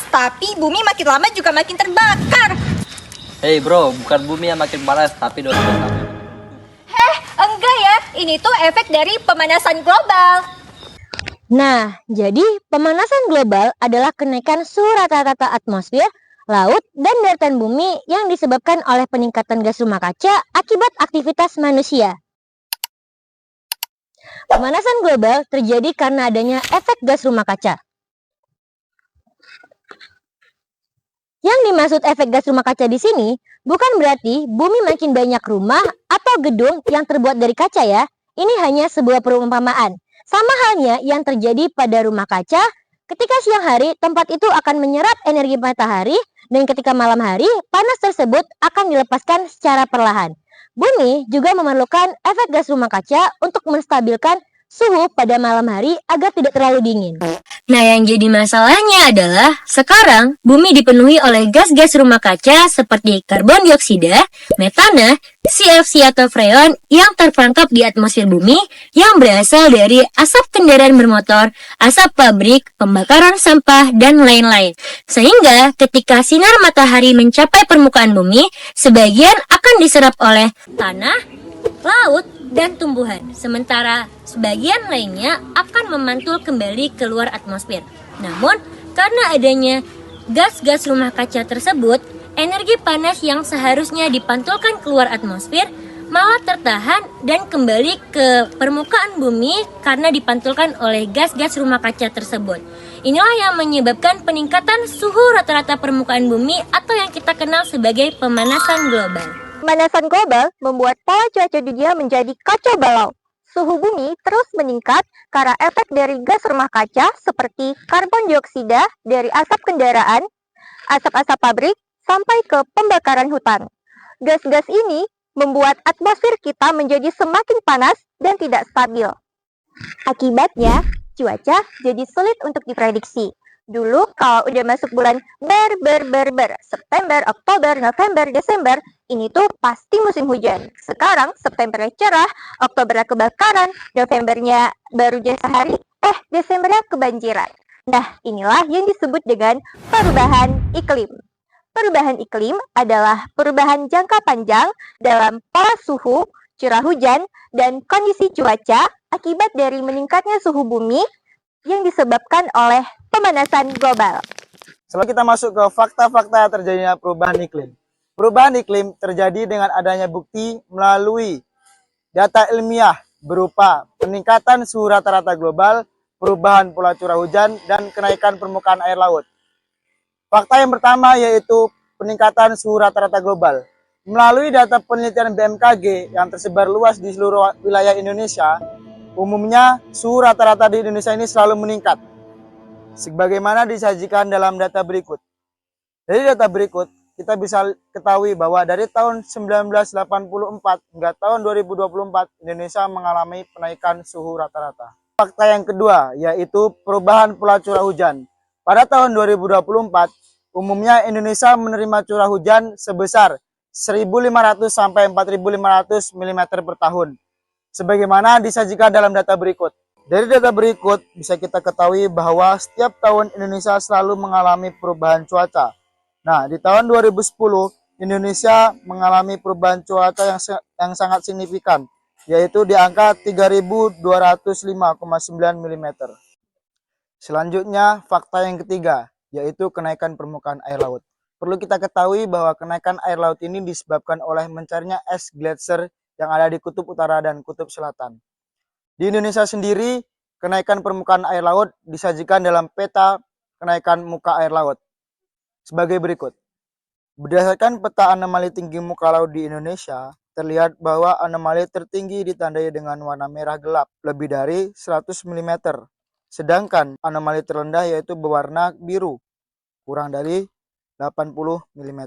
tapi bumi makin lama juga makin terbakar. Hei bro, bukan bumi yang makin panas, tapi dosa kami. Enggak ya, ini tuh efek dari pemanasan global. Nah, jadi pemanasan global adalah kenaikan suhu rata-rata atmosfer, laut, dan daratan bumi yang disebabkan oleh peningkatan gas rumah kaca akibat aktivitas manusia. Pemanasan global terjadi karena adanya efek gas rumah kaca. Yang dimaksud efek gas rumah kaca di sini bukan berarti bumi makin banyak rumah atau gedung yang terbuat dari kaca ya. Ini hanya sebuah perumpamaan. Sama halnya yang terjadi pada rumah kaca, ketika siang hari tempat itu akan menyerap energi matahari dan ketika malam hari panas tersebut akan dilepaskan secara perlahan. Bumi juga memerlukan efek gas rumah kaca untuk menstabilkan suhu pada malam hari agar tidak terlalu dingin. Nah, yang jadi masalahnya adalah sekarang bumi dipenuhi oleh gas-gas rumah kaca seperti karbon dioksida, metana, CFC atau freon yang terperangkap di atmosfer bumi yang berasal dari asap kendaraan bermotor, asap pabrik, pembakaran sampah, dan lain-lain. Sehingga ketika sinar matahari mencapai permukaan bumi, sebagian akan diserap oleh tanah, laut, dan tumbuhan, sementara sebagian lainnya akan memantul kembali keluar atmosfer. Namun, karena adanya gas-gas rumah kaca tersebut, energi panas yang seharusnya dipantulkan keluar atmosfer malah tertahan dan kembali ke permukaan bumi karena dipantulkan oleh gas-gas rumah kaca tersebut. Inilah yang menyebabkan peningkatan suhu rata-rata permukaan bumi atau yang kita kenal sebagai pemanasan global. Pemanasan global membuat pola cuaca dunia menjadi kacau balau. Suhu bumi terus meningkat karena efek dari gas rumah kaca seperti karbon dioksida dari asap kendaraan, asap-asap pabrik, sampai ke pembakaran hutan. Gas-gas ini membuat atmosfer kita menjadi semakin panas dan tidak stabil. Akibatnya, cuaca jadi sulit untuk diprediksi. Dulu kalau udah masuk bulan September, Oktober, November, Desember, ini tuh pasti musim hujan. Sekarang Septembernya cerah, Oktobernya kebakaran, Novembernya baru jasa hari, Desembernya kebanjiran. Nah, inilah yang disebut dengan perubahan iklim. Perubahan iklim adalah perubahan jangka panjang dalam pola suhu, curah hujan, dan kondisi cuaca akibat dari meningkatnya suhu bumi yang disebabkan oleh pemanasan global. Setelah kita masuk ke fakta-fakta terjadinya perubahan iklim. Perubahan iklim terjadi dengan adanya bukti melalui data ilmiah berupa peningkatan suhu rata-rata global, perubahan pola curah hujan, dan kenaikan permukaan air laut. Fakta yang pertama yaitu peningkatan suhu rata-rata global. Melalui data penelitian BMKG yang tersebar luas di seluruh wilayah Indonesia, umumnya suhu rata-rata di Indonesia ini selalu meningkat. Sebagaimana disajikan dalam data berikut. Dari data berikut, kita bisa ketahui bahwa dari tahun 1984 hingga tahun 2024, Indonesia mengalami penaikan suhu rata-rata. Fakta yang kedua, yaitu perubahan pola curah hujan. Pada tahun 2024, umumnya Indonesia menerima curah hujan sebesar 1.500 sampai 4.500 mm per tahun. Sebagaimana disajikan dalam data berikut. Dari data berikut bisa kita ketahui bahwa setiap tahun Indonesia selalu mengalami perubahan cuaca. Nah, di tahun 2010 Indonesia mengalami perubahan cuaca yang sangat signifikan, yaitu di angka 3.205,9 mm. Selanjutnya, fakta yang ketiga, yaitu kenaikan permukaan air laut. Perlu kita ketahui bahwa kenaikan air laut ini disebabkan oleh mencairnya es gletser yang ada di kutub utara dan kutub selatan. Di Indonesia sendiri, kenaikan permukaan air laut disajikan dalam peta kenaikan muka air laut sebagai berikut. Berdasarkan peta anomali tinggi muka laut di Indonesia, terlihat bahwa anomali tertinggi ditandai dengan warna merah gelap, lebih dari 100 mm. Sedangkan anomali terendah yaitu berwarna biru, kurang dari 80 mm.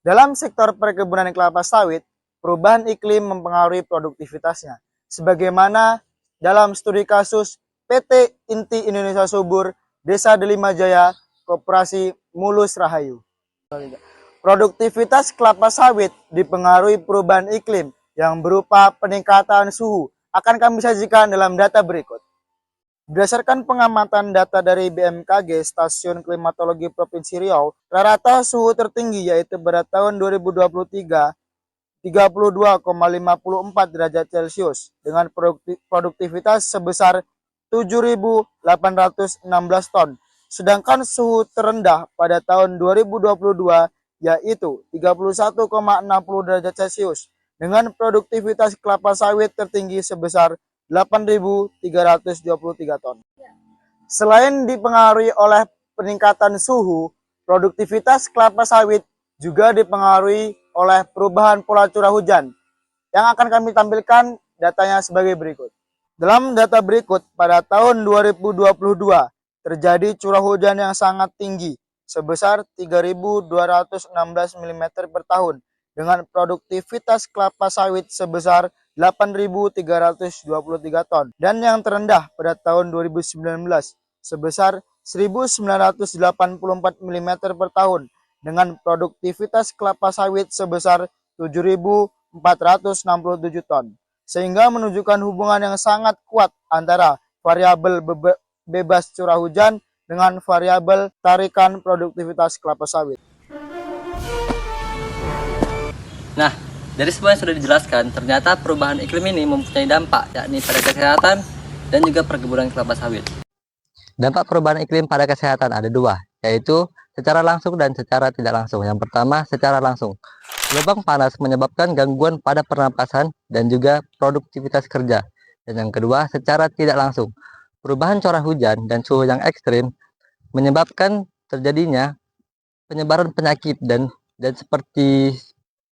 Dalam sektor perkebunan kelapa sawit, perubahan iklim mempengaruhi produktivitasnya. Sebagaimana dalam studi kasus PT Inti Indonesia Subur, Desa Delima Jaya, Koperasi Mulus Rahayu. Produktivitas kelapa sawit dipengaruhi perubahan iklim yang berupa peningkatan suhu. Akan kami sajikan dalam data berikut. Berdasarkan pengamatan data dari BMKG, Stasiun Klimatologi Provinsi Riau, rata-rata suhu tertinggi yaitu pada tahun 2023 32,54 derajat Celcius dengan produktivitas sebesar 7.816 ton. Sedangkan suhu terendah pada tahun 2022 yaitu 31,60 derajat Celcius dengan produktivitas kelapa sawit tertinggi sebesar 8.323 ton. Selain dipengaruhi oleh peningkatan suhu, produktivitas kelapa sawit juga dipengaruhi oleh perubahan pola curah hujan. Yang akan kami tampilkan datanya sebagai berikut. Dalam data berikut, pada tahun 2022 terjadi curah hujan yang sangat tinggi sebesar 3.216 mm per tahun dengan produktivitas kelapa sawit sebesar 8.323 ton, dan yang terendah pada tahun 2019 sebesar 1.984 mm per tahun dengan produktivitas kelapa sawit sebesar 7.467 ton, sehingga menunjukkan hubungan yang sangat kuat antara variabel bebas curah hujan dengan variabel tarikan produktivitas kelapa sawit. Nah, dari semua yang sudah dijelaskan, ternyata perubahan iklim ini mempunyai dampak, yakni pada kesehatan dan juga perkebunan kelapa sawit. Dampak perubahan iklim pada kesehatan ada dua, yaitu secara langsung dan secara tidak langsung. Yang pertama, secara langsung. Gelombang panas menyebabkan gangguan pada pernapasan dan juga produktivitas kerja. Dan yang kedua, secara tidak langsung. Perubahan curah hujan dan suhu yang ekstrim menyebabkan terjadinya penyebaran penyakit dan seperti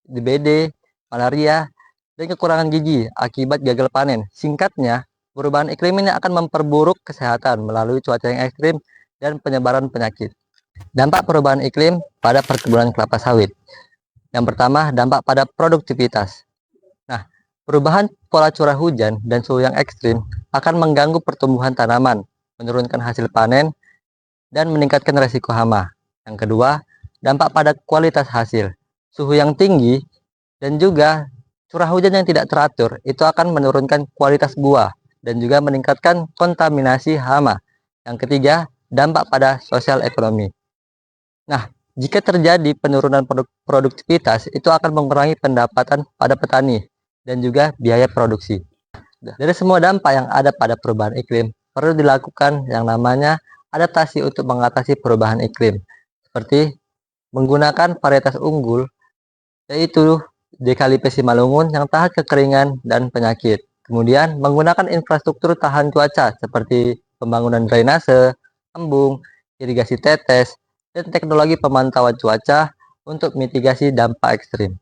DBD, malaria, dan kekurangan gizi akibat gagal panen. Singkatnya, perubahan iklim ini akan memperburuk kesehatan melalui cuaca yang ekstrim dan penyebaran penyakit. Dampak perubahan iklim pada perkebunan kelapa sawit. Yang pertama, dampak pada produktivitas. Nah, perubahan pola curah hujan dan suhu yang ekstrim akan mengganggu pertumbuhan tanaman, menurunkan hasil panen, dan meningkatkan resiko hama. Yang kedua, dampak pada kualitas hasil. Suhu yang tinggi dan juga curah hujan yang tidak teratur itu akan menurunkan kualitas buah dan juga meningkatkan kontaminasi hama. Yang ketiga, dampak pada sosial ekonomi. Nah, jika terjadi penurunan produktivitas, itu akan mengurangi pendapatan pada petani dan juga biaya produksi. Dari semua dampak yang ada pada perubahan iklim, perlu dilakukan yang namanya adaptasi untuk mengatasi perubahan iklim, seperti menggunakan varietas unggul, yaitu Decalipes simalungun yang tahan kekeringan dan penyakit. Kemudian menggunakan infrastruktur tahan cuaca seperti pembangunan drainase, embung, irigasi tetes, dan teknologi pemantauan cuaca untuk mitigasi dampak ekstrim.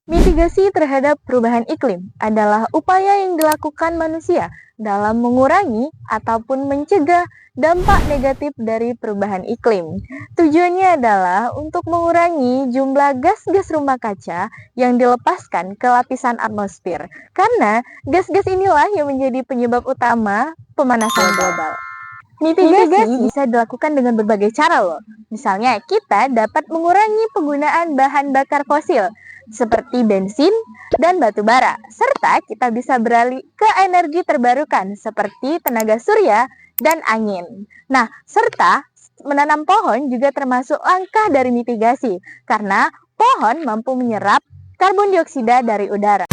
Mitigasi terhadap perubahan iklim adalah upaya yang dilakukan manusia dalam mengurangi ataupun mencegah dampak negatif dari perubahan iklim. Tujuannya adalah untuk mengurangi jumlah gas-gas rumah kaca yang dilepaskan ke lapisan atmosfer, karena gas-gas inilah yang menjadi penyebab utama pemanasan global. Mitigasi bisa dilakukan dengan berbagai cara loh. Misalnya, kita dapat mengurangi penggunaan bahan bakar fosil seperti bensin dan batu bara, serta kita bisa beralih ke energi terbarukan seperti tenaga surya dan angin. Nah, serta menanam pohon juga termasuk langkah dari mitigasi karena pohon mampu menyerap karbon dioksida dari udara.